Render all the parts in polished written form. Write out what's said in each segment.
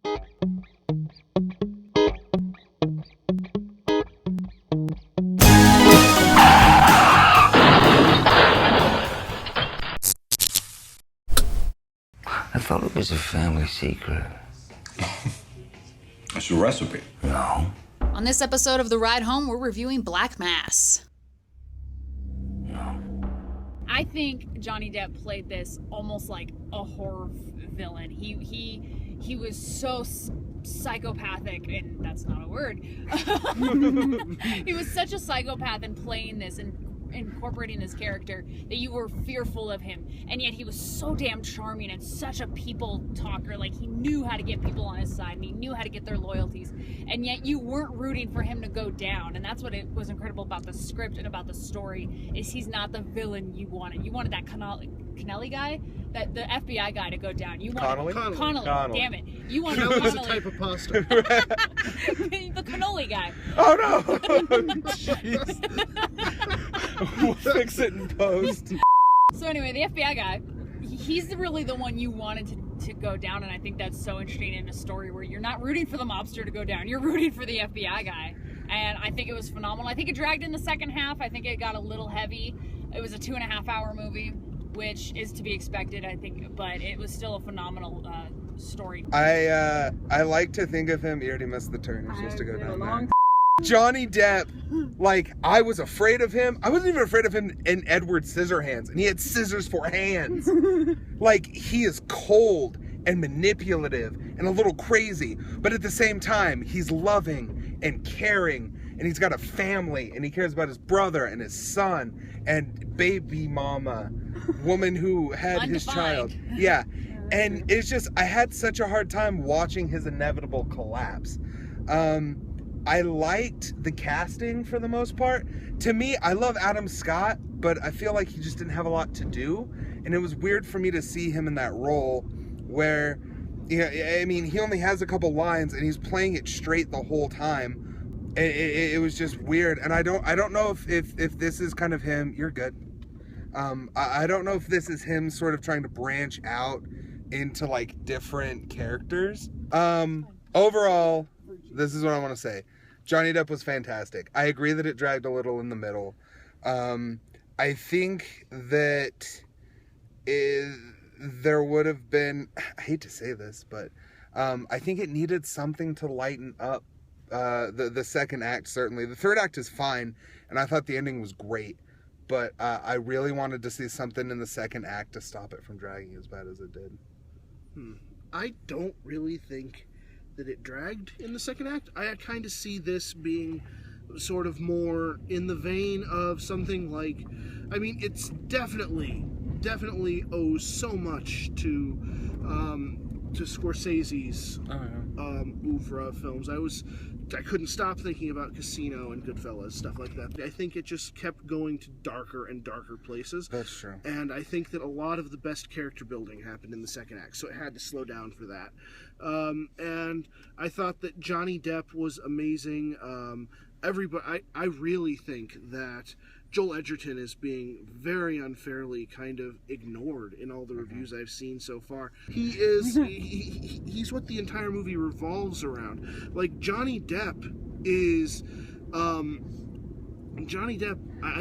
I thought it was a family secret. That's your recipe. No. On this episode of The Ride Home, we're reviewing Black Mass. No. I think Johnny Depp played this almost like a horror villain. He was so psychopathic, and that's not a word. He was such a psychopath in playing this and incorporating this character that you were fearful of him, and yet he was so damn charming and such a people talker. Like, he knew how to get people on his side and he knew how to get their loyalties, and yet you weren't rooting for him to go down. And that's what it was incredible about the script and about the story, is he's not the villain you wanted. You wanted that Connelly guy, that the FBI guy, to go down. You wanted Connolly. Damn it, you wanted Connolly was a Connolly. type of pasta. The cannoli guy. Oh no! Jeez. We'll fix it in post. So anyway, the FBI guy, he's really the one you wanted to go down, and I think that's so interesting in a story where you're not rooting for the mobster to go down, you're rooting for the FBI guy. And I think it was phenomenal. I think it dragged in the second half. I think it got a little heavy. It was a 2.5-hour movie, which is to be expected, I think, but it was still a phenomenal story. I like to think of him. You already missed the turn. You're supposed to go down there. Johnny Depp, like, I was afraid of him. I wasn't even afraid of him in Edward Scissorhands, and he had scissors for hands. Like, he is cold and manipulative and a little crazy, but at the same time, he's loving and caring, and he's got a family, and he cares about his brother and his son and baby mama, woman who had his child. Yeah. And it's just, I had such a hard time watching his inevitable collapse. I liked the casting for the most part. To me, I love Adam Scott, but I feel like he just didn't have a lot to do. And it was weird for me to see him in that role where, I mean, he only has a couple lines and he's playing it straight the whole time. It was just weird. And I don't know if this is kind of him. You're good. I don't know if this is him sort of trying to branch out into like different characters. Overall, this is what I want to say. Johnny Depp was fantastic. I agree that it dragged a little in the middle. I think that there would have been, I hate to say this, but I think it needed something to lighten up the second act, certainly. The third act is fine, and I thought the ending was great. But I really wanted to see something in the second act to stop it from dragging as bad as it did. I don't really think that it dragged in the second act. I kind of see this being sort of more in the vein of something like, I mean, it's definitely owes so much to Scorsese's oeuvre films. I couldn't stop thinking about Casino and Goodfellas, stuff like that. I think it just kept going to darker and darker places. That's true. And I think that a lot of the best character building happened in the second act, so it had to slow down for that. And I thought that Johnny Depp was amazing. I really think that Joel Edgerton is being very unfairly kind of ignored in all the reviews I've seen so far. He is, he's what the entire movie revolves around. Like, Johnny Depp is, I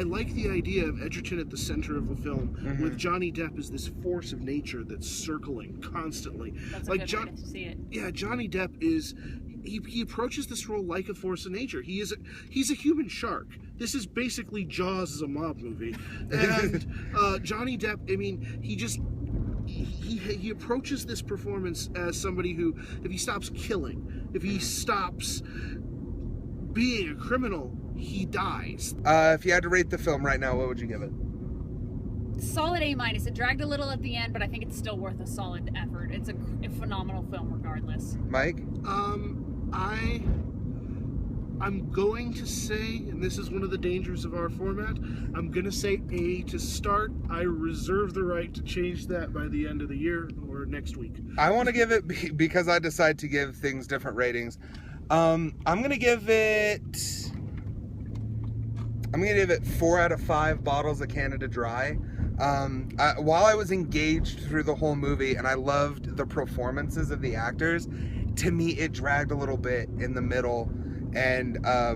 like the idea of Edgerton at the center of the film, with Johnny Depp as this force of nature that's circling constantly. That's like a good way to see it. Yeah, Johnny Depp is, he approaches this role like a force of nature. He's a human shark. This is basically Jaws as a mob movie. And Johnny Depp, I mean, he approaches this performance as somebody who, if he stops killing, if he stops being a criminal, he dies. If you had to rate the film right now, what would you give it? Solid A-. It dragged a little at the end, but I think it's still worth a solid effort. It's a phenomenal film regardless. Mike? I'm going to say, and this is one of the dangers of our format, I'm going to say A to start. I reserve the right to change that by the end of the year or next week. I want to give it, because I decide to give things different ratings, I'm going to give it 4 out of 5 bottles of Canada Dry. While I was engaged through the whole movie and I loved the performances of the actors, to me it dragged a little bit in the middle, and I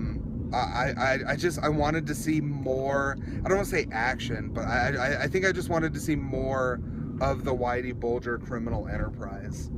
wanted to see more. I don't want to say action, but I think I just wanted to see more of the Whitey Bulger criminal enterprise.